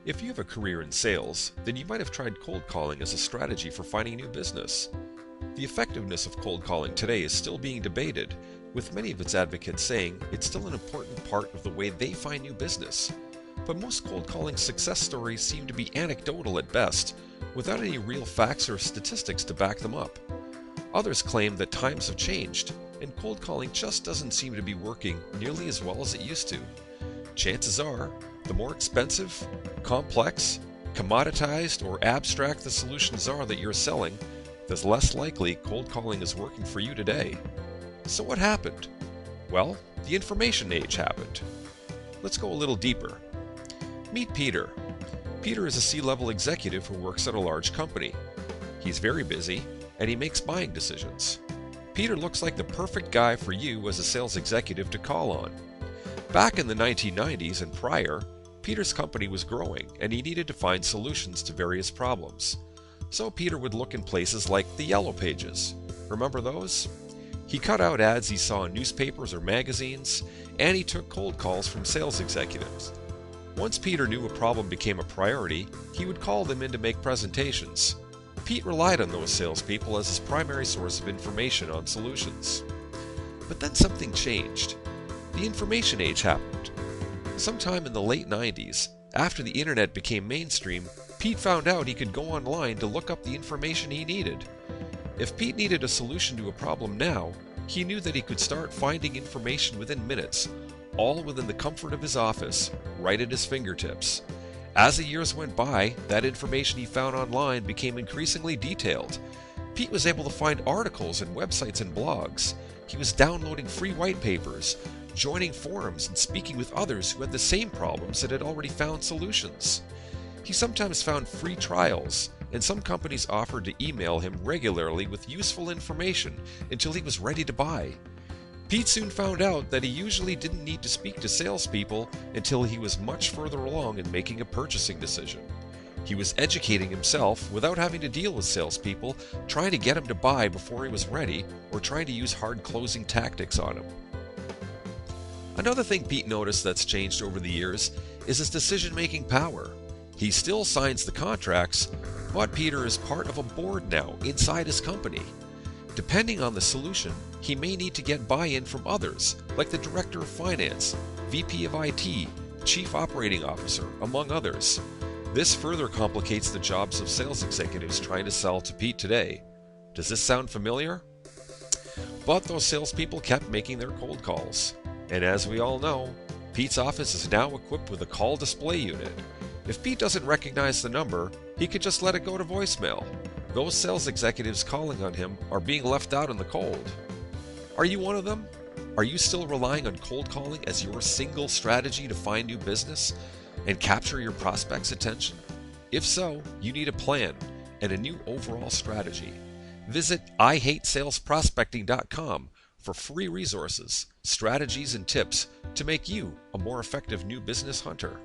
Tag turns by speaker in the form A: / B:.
A: If you have a career in sales, then you might have tried cold calling as a strategy for finding new business. The effectiveness of cold calling today is still being debated, with many of its advocates saying it's still an important part of the way they find new business. But most cold calling success stories seem to be anecdotal at best, without any real facts or statistics to back them up. Others claim that times have changed, and cold calling just doesn't seem to be working nearly as well as it used to. Chances are, the more expensive, complex, commoditized, or abstract the solutions are that you're selling, the less likely cold calling is working for you today. So what happened? Well, the information age happened. Let's go a little deeper. Meet Peter. Peter is a C-level executive who works at a large company. He's very busy, and he makes buying decisions. Peter looks like the perfect guy for you as a sales executive to call on. Back in the 1990s and prior, Peter's company was growing, and he needed to find solutions to various problems. So Peter would look in places like the Yellow Pages. Remember those? He cut out ads he saw in newspapers or magazines, and he took cold calls from sales executives. Once Peter knew a problem became a priority, he would call them in to make presentations. Pete relied on those salespeople as his primary source of information on solutions. But then something changed. The information age happened. Sometime in the late 90s, after the internet became mainstream, Pete found out he could go online to look up the information he needed. If Pete needed a solution to a problem now, he knew that he could start finding information within minutes, all within the comfort of his office, right at his fingertips. As the years went by, that information he found online became increasingly detailed. Pete was able to find articles and websites and blogs. He was downloading free white papers, joining forums and speaking with others who had the same problems and had already found solutions. He sometimes found free trials, and some companies offered to email him regularly with useful information until he was ready to buy. Pete soon found out that he usually didn't need to speak to salespeople until he was much further along in making a purchasing decision. He was educating himself without having to deal with salespeople, trying to get him to buy before he was ready, or trying to use hard closing tactics on him. Another thing Pete noticed that's changed over the years is his decision-making power. He still signs the contracts, but Peter is part of a board now inside his company. Depending on the solution, he may need to get buy-in from others, like the Director of Finance, VP of IT, Chief Operating Officer, among others. This further complicates the jobs of sales executives trying to sell to Pete today. Does this sound familiar? But those salespeople kept making their cold calls. And as we all know, Pete's office is now equipped with a call display unit. If Pete doesn't recognize the number, he could just let it go to voicemail. Those sales executives calling on him are being left out in the cold. Are you one of them? Are you still relying on cold calling as your single strategy to find new business and capture your prospects' attention? If so, you need a plan and a new overall strategy. Visit IHateSalesProspecting.com for free resources, strategies, and tips to make you a more effective new business hunter.